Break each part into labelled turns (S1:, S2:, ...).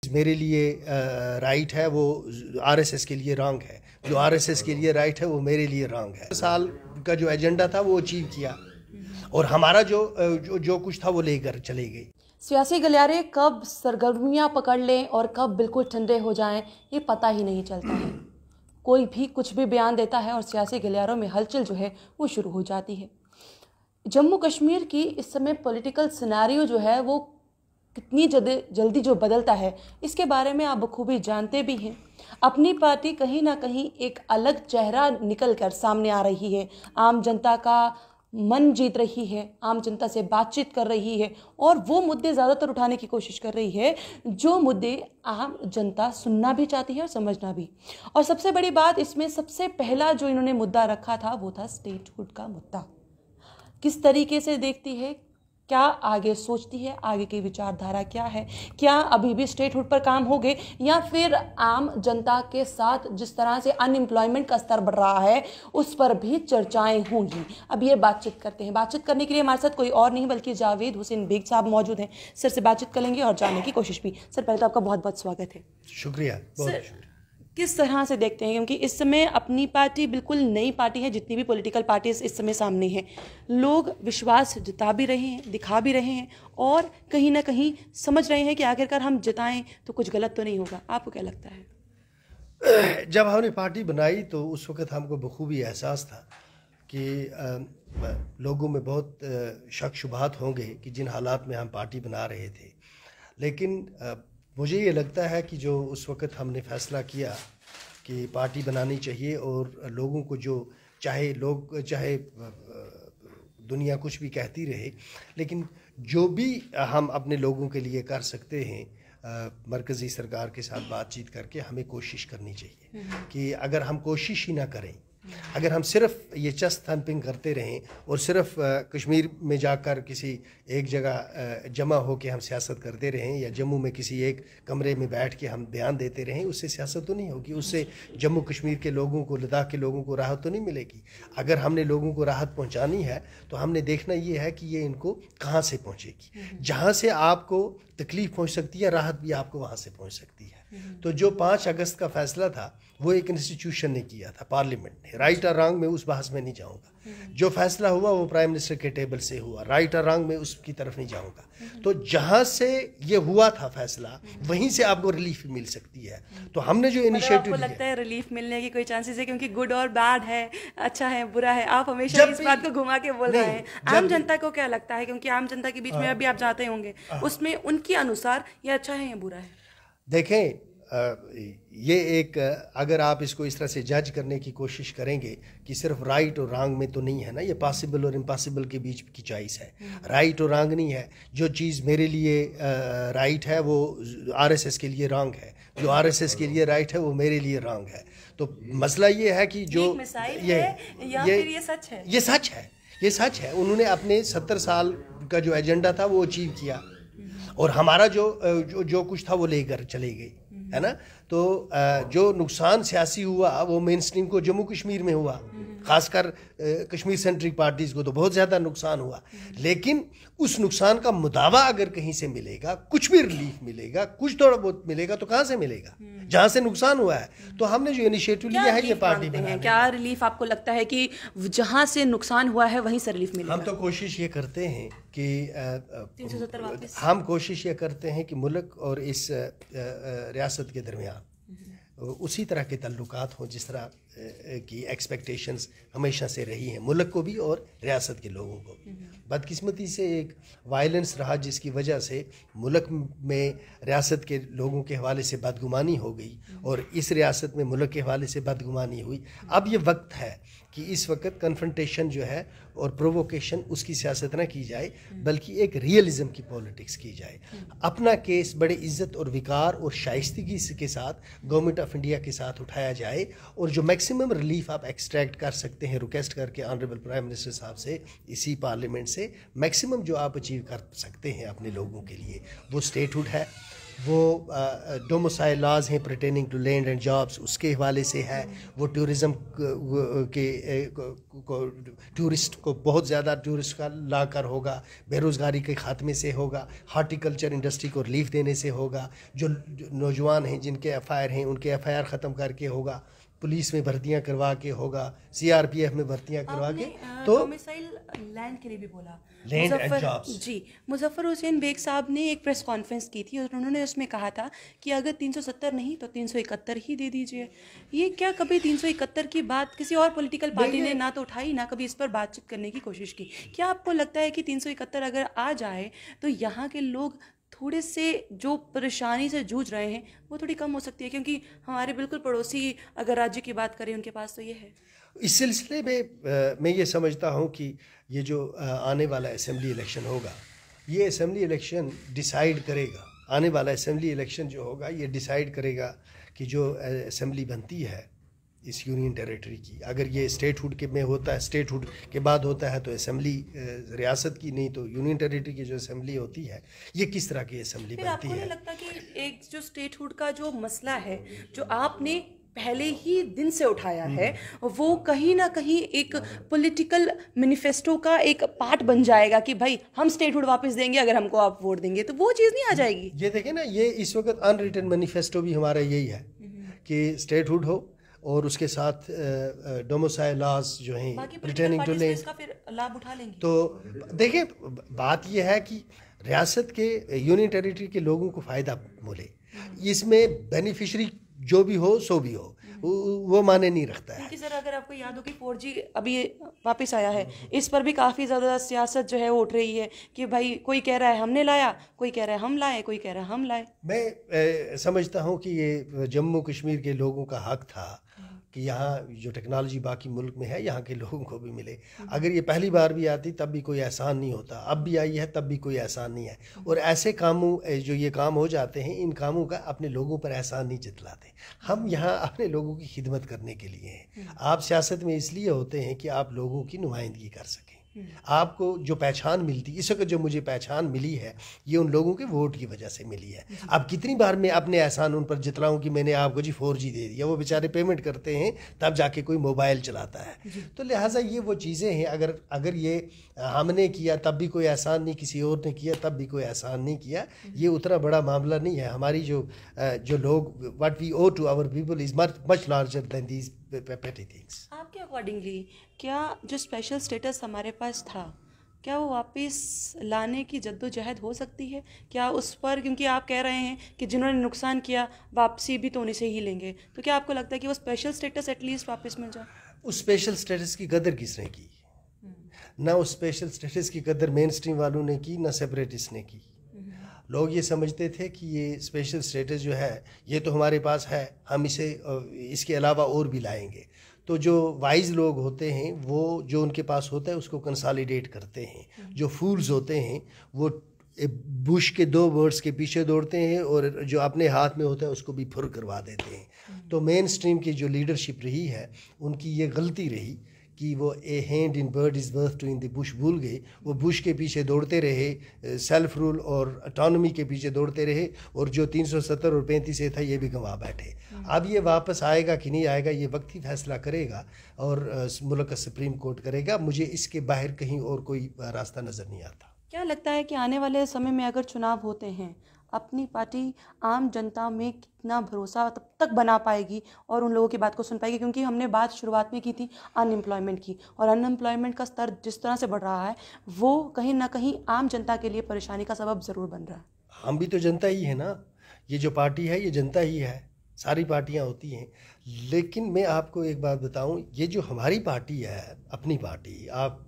S1: मेरे लिए राइट है वो आरएसएस के लिए रॉन्ग है, जो आरएसएस के लिए राइट है वो मेरे लिए रॉन्ग है। साल का जो एजेंडा था वो अचीव किया और हमारा जो कुछ था वो लेकर चले गए।
S2: सियासी गलियारे कब सरगर्मियां पकड़ लें और कब बिल्कुल ठंडे हो जाएं, ये पता ही नहीं चलता है। कोई भी कुछ भी बयान देता है और सियासी गलियारों में हलचल जो है वो शुरू हो जाती है। जम्मू कश्मीर की इस समय पॉलिटिकल सिनेरियो जो है वो कितनी जल्दी जो बदलता है, इसके बारे में आप बखूबी जानते भी हैं। अपनी पार्टी कहीं ना कहीं एक अलग चेहरा निकल कर सामने आ रही है, आम जनता का मन जीत रही है, आम जनता से बातचीत कर रही है और वो मुद्दे ज़्यादातर उठाने की कोशिश कर रही है जो मुद्दे आम जनता सुनना भी चाहती है और समझना भी। और सबसे बड़ी बात इसमें सबसे पहला जो इन्होंने मुद्दा रखा था वो था स्टेटहुड का मुद्दा। किस तरीके से देखती है, क्या आगे सोचती है, आगे की विचारधारा क्या है, क्या अभी भी स्टेटहुड पर काम होंगे या फिर आम जनता के साथ जिस तरह से अनएम्प्लॉयमेंट का स्तर बढ़ रहा है उस पर भी चर्चाएं होंगी। अब ये बातचीत करते हैं। बातचीत करने के लिए हमारे साथ कोई और नहीं बल्कि जावेद हुसैन बेग साहब मौजूद हैं। सर से बातचीत करेंगे और जानने की कोशिश भी। सर पहले तो आपका बहुत बहुत स्वागत है।
S1: शुक्रिया। बहुत शुक्रिया।
S2: किस तरह से देखते हैं, क्योंकि इस समय अपनी पार्टी बिल्कुल नई पार्टी है, जितनी भी पॉलिटिकल पार्टीज इस समय सामने हैं, लोग विश्वास जता भी रहे हैं, दिखा भी रहे हैं और कहीं ना कहीं समझ रहे हैं कि आखिरकार हम जिताएं तो कुछ गलत तो नहीं होगा। आपको क्या लगता है?
S1: जब हमने पार्टी बनाई तो उस वक़्त हमको बखूबी एहसास था कि लोगों में बहुत शक शुबहात होंगे कि जिन हालात में हम पार्टी बना रहे थे, लेकिन मुझे ये लगता है कि जो उस वक़्त हमने फ़ैसला किया कि पार्टी बनानी चाहिए और लोगों को जो चाहे दुनिया कुछ भी कहती रहे, लेकिन जो भी हम अपने लोगों के लिए कर सकते हैं मरकज़ी सरकार के साथ बातचीत करके हमें कोशिश करनी चाहिए। कि अगर हम कोशिश ही ना करें, अगर हम सिर्फ ये चेस्ट थम्पिंग करते रहें और सिर्फ कश्मीर में जाकर किसी एक जगह जमा हो के हम सियासत करते रहें या जम्मू में किसी एक कमरे में बैठ के हम बयान देते रहें, उससे सियासत तो नहीं होगी। उससे जम्मू कश्मीर के लोगों को, लद्दाख के लोगों को राहत तो नहीं मिलेगी। अगर हमने लोगों को राहत पहुंचानी है तो हमने देखना ये है कि ये इनको कहाँ से पहुँचेगी। जहाँ से आपको तकलीफ़ पहुँच सकती है, राहत भी आपको वहाँ से पहुँच सकती है। तो जो 5 अगस्त का फैसला था वो एक इंस्टीट्यूशन ने किया था, पार्लियामेंट ने। राइट और रॉन्ग में उस बहस में नहीं जाऊंगा। जो फैसला हुआ वो प्राइम मिनिस्टर के टेबल से हुआ, राइट और रॉन्ग में उसकी तरफ नहीं जाऊंगा। तो जहां से ये हुआ था फैसला, वहीं से आपको रिलीफ मिल सकती है। तो हमने जो इनिशिएटिव
S2: आपको लगता है रिलीफ मिलने की कोई चांसेस है? क्योंकि गुड और बैड है, अच्छा है, बुरा है, आप हमेशा इस बात को घुमा के बोल रहे हैं। आम जनता को क्या लगता है, क्योंकि आम जनता के बीच में अभी आप जाते होंगे, उसमें उनके अनुसार ये अच्छा है या बुरा है?
S1: देखें, ये एक, अगर आप इसको इस तरह से जज करने की कोशिश करेंगे कि सिर्फ राइट और रॉन्ग में तो नहीं है ना, ये पॉसिबल और इम्पॉसिबल के बीच की चॉइस है। राइट और रॉन्ग नहीं है। जो चीज़ मेरे लिए राइट है वो आरएसएस के लिए रॉन्ग है, जो आरएसएस के लिए राइट है वो मेरे लिए रॉन्ग है। तो मसला ये है कि जो
S2: ये सच है,
S1: ये सच है, ये सच है। उन्होंने अपने 70 साल का जो एजेंडा था वो अचीव किया और हमारा जो कुछ था वो लेकर चले गए, है ना। तो जो नुकसान सियासी हुआ वो मेन स्ट्रीम को जम्मू कश्मीर में हुआ, खासकर कश्मीर सेंट्रिक पार्टीज़ को तो बहुत ज़्यादा नुकसान हुआ। लेकिन उस नुकसान का मुदावा अगर कहीं से मिलेगा, कुछ भी रिलीफ मिलेगा, कुछ थोड़ा बहुत मिलेगा, तो कहाँ से मिलेगा? जहाँ से नुकसान हुआ है। तो हमने जो इनिशिएटिव लिया है ये पार्टी बनाने का।
S2: क्या रिलीफ आपको लगता है कि जहाँ से नुकसान हुआ है वहीं से रिलीफ मिलेगा?
S1: हम तो कोशिश ये करते हैं कि
S2: 370 वापस
S1: हम कोशिश ये करते हैं कि मुल्क और इस रियासत के दरमियान उसी तरह के ताल्लुकात हों जिस तरह की एक्सपेक्टेशंस हमेशा से रही हैं, मुल्क को भी और रियासत के लोगों को भी। बदकिस्मती से एक वायलेंस रहा जिसकी वजह से मुल्क में रियासत के लोगों के हवाले से बदगुमानी हो गई और इस रियासत में मुल्क के हवाले से बदगुमानी हुई। अब ये वक्त है कि इस वक्त कन्फ्रंटेशन जो है और प्रोवोकेशन उसकी सियासत ना की जाए, बल्कि एक रियलिज्म की पॉलिटिक्स की जाए। अपना केस बड़े इज़्ज़त और विकार और शाइस्तगी के साथ गवर्नमेंट ऑफ इंडिया के साथ उठाया जाए और जो मैक्सिमम रिलीफ आप एक्सट्रैक्ट कर सकते हैं रिक्वेस्ट करके ऑनरेबल प्राइम मिनिस्टर साहब से, इसी पार्लियामेंट से मैक्सिमम जो आप अचीव कर सकते हैं अपने लोगों के लिए, वो स्टेटहुड है। वो डोमिसाइल लॉज हैं pertaining to land and jobs, उसके हवाले से है। वो टूरिज़म के टूरिस्ट को बहुत ज़्यादा टूरिस्ट का लाकर होगा, बेरोज़गारी के ख़ात्मे से होगा, हार्टिकल्चर इंडस्ट्री को रिलीफ देने से होगा, जो नौजवान हैं जिनके FIR हैं उनके FIR ख़त्म करके होगा, पुलिस में भर्तियां करवा के होगा, CRPF में भर्तियां करवा के। तो
S2: डोमिसाइल लैंड के लिए भी बोला
S1: लैंड एंड जॉब्स।
S2: जी, मुजफ्फर हुसैन बेग साहब ने एक प्रेस कॉन्फ्रेंस की थी और उन्होंने उसमें कहा था कि अगर 370 नहीं तो 371 ही दे दीजिए। ये क्या कभी 371 की बात किसी और पॉलिटिकल पार्टी ने ना तो उठाई, ना कभी इस पर बातचीत करने की कोशिश की? क्या आपको लगता है कि 371 अगर आ जाए तो यहाँ के लोग थोड़े से जो परेशानी से जूझ रहे हैं वो थोड़ी कम हो सकती है? क्योंकि हमारे बिल्कुल पड़ोसी अगर राज्य की बात करें उनके पास तो ये है।
S1: इस सिलसिले में मैं ये समझता हूँ कि ये जो आने वाला असेंबली इलेक्शन होगा, ये असेंबली इलेक्शन डिसाइड करेगा, आने वाला असेंबली इलेक्शन जो होगा ये डिसाइड करेगा कि जो असेंबली बनती है इस यूनियन टेरिटरी की, अगर ये स्टेटहुड के में होता है, स्टेटहुड के बाद होता है तो असेंबली रियासत की, नहीं तो यूनियन टेरिटरी की जो असेंबली होती है ये किस तरह की असेंबली बनती है।
S2: आपको नहीं लगता कि एक जो स्टेटहुड का जो मसला है जो आपने पहले ही दिन से उठाया है वो कहीं ना कहीं एक पॉलिटिकल मैनिफेस्टो का एक पार्ट बन जाएगा कि भाई हम स्टेटहुड वापस देंगे अगर हमको आप वोट देंगे, तो वो चीज़ नहीं आ जाएगी?
S1: ये देखें ना, ये इस वक्त अनरिटन मैनिफेस्टो भी हमारा यही है कि स्टेटहुड हो और उसके साथ डोमिसाइल लॉज जो हैं पर्टेनिंग टू लैंड,
S2: इसका फिर लाभ उठा लेंगे।
S1: तो देखिए बात यह है कि रियासत के यूनियन टेरिटरी के लोगों को फ़ायदा मिले, इसमें बेनिफिशरी जो भी हो सो भी हो, वो माने नहीं रखता है।
S2: क्योंकि सर अगर आपको याद हो कि 4G अभी वापस आया है, इस पर भी काफ़ी ज़्यादा सियासत जो है वो उठ रही है कि भाई कोई कह रहा है हमने लाया, कोई कह रहा है हम लाए, कोई कह रहा है हम लाए।
S1: मैं समझता हूँ कि ये जम्मू कश्मीर के लोगों का हक था कि यहाँ जो टेक्नोलॉजी बाकी मुल्क में है यहाँ के लोगों को भी मिले। अगर ये पहली बार भी आती तब भी कोई एहसान नहीं होता, अब भी आई है तब भी कोई एहसान नहीं है। और ऐसे कामों जो ये काम हो जाते हैं, इन कामों का अपने लोगों पर एहसान नहीं जतलाते। हम यहाँ अपने लोगों की खिदमत करने के लिए हैं। आप सियासत में इसलिए होते हैं कि आप लोगों की नुमाइंदगी कर सकें। आपको जो पहचान मिलती, इस वक्त जो मुझे पहचान मिली है ये उन लोगों के वोट की वजह से मिली है। अब कितनी बार मैं अपने एहसान उन पर जतलाऊं कि मैंने आपको जी 4G दे दिया, वो बेचारे पेमेंट करते हैं तब जाके कोई मोबाइल चलाता है। तो लिहाजा ये वो चीज़ें हैं, अगर ये हमने किया तब भी कोई एहसान नहीं, किसी और ने किया तब भी कोई एहसान नहीं किया, ये उतना बड़ा मामला नहीं है। हमारी जो लोग what we owe to our people is much larger than these petty things.
S2: आपके अकॉर्डिंगली क्या जो स्पेशल स्टेटस हमारे पास था, क्या वो वापस लाने की जद्दोजहद हो सकती है? क्या उस पर, क्योंकि आप कह रहे हैं कि जिन्होंने नुकसान किया वापसी भी तो उन्हीं से ही लेंगे, तो क्या आपको लगता है कि वो स्पेशल स्टेटस एटलीस्ट वापस मिल जाए?
S1: उस स्पेशल स्टेटस की कदर किसने की? ना उस स्पेशल स्टेटस की कदर मेन स्ट्रीम वालों ने की, ना सेपरेटिस्ट ने की। लोग ये समझते थे कि ये स्पेशल स्टेटस जो है ये तो हमारे पास है, हम इसके अलावा और भी लाएंगे। तो जो वाइज लोग होते हैं वो जो उनके पास होता है उसको कंसोलिडेट करते हैं। जो फूल्स होते हैं वो बुश के 2 वर्ड्स के पीछे दौड़ते हैं और जो अपने हाथ में होता है उसको भी फुर करवा देते हैं। तो मेन स्ट्रीम की जो लीडरशिप रही है उनकी ये गलती रही कि वो a hand in bird is worth two in the bush भूल गए। वो बुश के पीछे दौड़ते रहे, सेल्फ रूल और ऑटोनॉमी के पीछे दौड़ते रहे, और जो 370 और 35 से था ये भी गंवा बैठे। अब ये वापस आएगा कि नहीं आएगा ये वक्त ही फैसला करेगा और मुल्क का सुप्रीम कोर्ट करेगा। मुझे इसके बाहर कहीं और कोई रास्ता नज़र नहीं आता।
S2: क्या लगता है कि आने वाले समय में अगर चुनाव होते हैं, अपनी पार्टी आम जनता में कितना भरोसा तब तक बना पाएगी और उन लोगों की बात को सुन पाएगी? क्योंकि हमने बात शुरुआत में की थी अनएम्प्लॉयमेंट की, और अनएम्प्लॉयमेंट का स्तर जिस तरह से बढ़ रहा है वो कहीं ना कहीं आम जनता के लिए परेशानी का सबब ज़रूर बन रहा है।
S1: हम भी तो जनता ही है ना, ये जो पार्टी है ये जनता ही है, सारी पार्टियां होती हैं। लेकिन मैं आपको एक बात बताऊं, ये जो हमारी पार्टी है, अपनी पार्टी, आप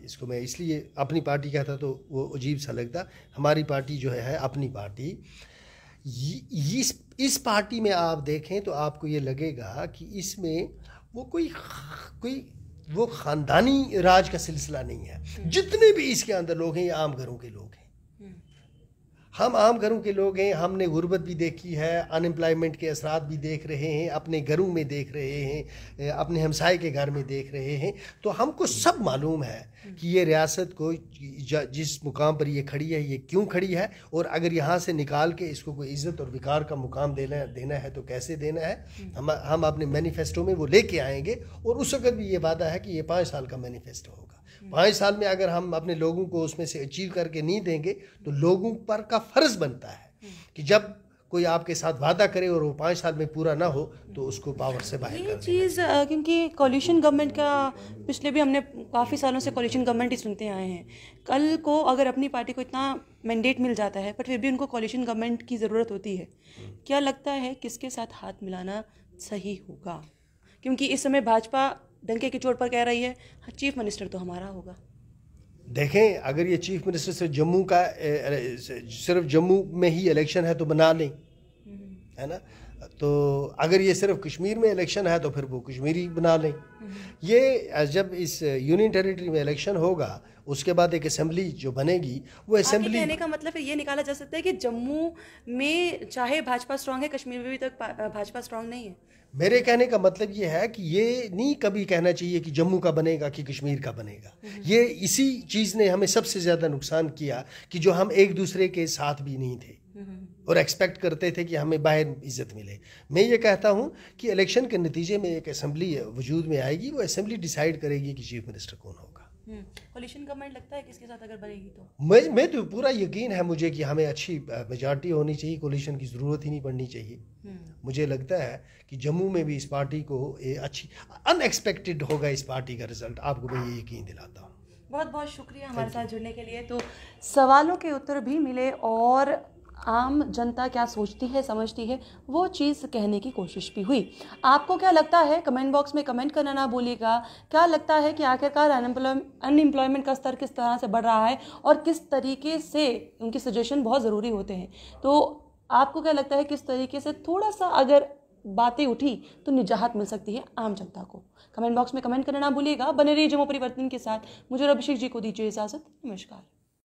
S1: इसको मैं इसलिए अपनी पार्टी कहता तो वो अजीब सा लगता, हमारी पार्टी जो है अपनी पार्टी, इस पार्टी में आप देखें तो आपको ये लगेगा कि इसमें वो कोई वो ख़ानदानी राज का सिलसिला नहीं है। जितने भी इसके अंदर लोग हैं ये आम घरों के लोग हैं। हम आम घरों के लोग हैं, हमने गुर्बत भी देखी है, अनएम्प्लॉयमेंट के असरात भी देख रहे हैं, अपने घरों में देख रहे हैं, अपने हमसाए के घर में देख रहे हैं। तो हमको सब मालूम है कि ये रियासत को जिस मुकाम पर ये खड़ी है, ये क्यों खड़ी है, और अगर यहाँ से निकाल के इसको कोई इज़्ज़त और विकार का मुकाम देना है तो कैसे देना है। हम अपने मैनिफेस्टो में वो लेके आएंगे, और उस वक्त भी ये वादा है कि ये 5 साल का मैनिफेस्टो होगा। 5 साल में अगर हम अपने लोगों को उसमें से अचीव करके नहीं देंगे तो लोगों पर का फर्ज बनता है कि जब कोई आपके साथ वादा करे और वो 5 साल में पूरा ना हो तो उसको पावर से बाहर कर
S2: चीज़ क्योंकि कोलिशन गवर्नमेंट का पिछले भी हमने काफ़ी सालों से कोलिशन गवर्नमेंट ही सुनते आए हैं। कल को अगर अपनी पार्टी को इतना मैंडेट मिल जाता है पर फिर भी उनको कोलिशन गवर्नमेंट की ज़रूरत होती है, क्या लगता है किसके साथ हाथ मिलाना सही होगा? क्योंकि इस समय भाजपा डंके की चोट पर कह रही है चीफ मिनिस्टर तो हमारा होगा।
S1: देखें, अगर ये चीफ मिनिस्टर सिर्फ जम्मू का सिर्फ जम्मू में ही इलेक्शन है तो बना लें, है ना। तो अगर ये सिर्फ कश्मीर में इलेक्शन है तो फिर वो कश्मीरी बना लें। ये जब इस यूनियन टेरिटरी में इलेक्शन होगा उसके बाद एक असेंबली जो बनेगी वो असेंबली।
S2: कहने का मतलब है ये निकाला जा सकता है कि जम्मू में चाहे भाजपा स्ट्रांग है, कश्मीर में भी तक भाजपा स्ट्रांग नहीं है।
S1: मेरे कहने का मतलब ये है कि ये नहीं कभी कहना चाहिए कि जम्मू का बनेगा कि कश्मीर का बनेगा। ये इसी चीज़ ने हमें सबसे ज़्यादा नुकसान किया कि जो हम एक दूसरे के साथ भी नहीं थे और एक्सपेक्ट करते थे कि हमें बाहर इज्जत मिले। मैं ये कहता हूँ कि इलेक्शन के नतीजे में एक असेंबली वजूद में आएगी, वो असेंबली डिसाइड करेगी कि चीफ मिनिस्टर कौन होगा।
S2: कोलिशन गवर्नमेंट लगता है किसके साथ अगर बनेगी तो
S1: मैं तो पूरा यकीन है मुझे कि हमें अच्छी मेजॉरिटी होनी चाहिए, कोलिशन की ज़रूरत ही नहीं पड़नी चाहिए। मुझे लगता है कि जम्मू में भी इस पार्टी को अच्छी अनएक्सपेक्टेड होगा इस पार्टी का रिजल्ट, आपको मैं ये यकीन दिलाता हूँ।
S2: बहुत बहुत शुक्रिया हमारे साथ जुड़ने के लिए। तो सवालों के उत्तर भी मिले और आम जनता क्या सोचती है समझती है वो चीज़ कहने की कोशिश भी हुई। आपको क्या लगता है कमेंट बॉक्स में कमेंट करना ना भूलिएगा। क्या लगता है कि आखिरकार अनएम्प्लॉयमेंट का स्तर किस तरह से बढ़ रहा है और किस तरीके से उनके सजेशन बहुत ज़रूरी होते हैं। तो आपको क्या लगता है किस तरीके से थोड़ा सा अगर बातें उठी तो निजात मिल सकती है आम जनता को? कमेंट बॉक्स में कमेंट करना ना भूलिएगा। बने रहिए जम्मू परिवर्तन के साथ। मुझे और अभिषेक जी को दीजिए इजाज़त। नमस्कार।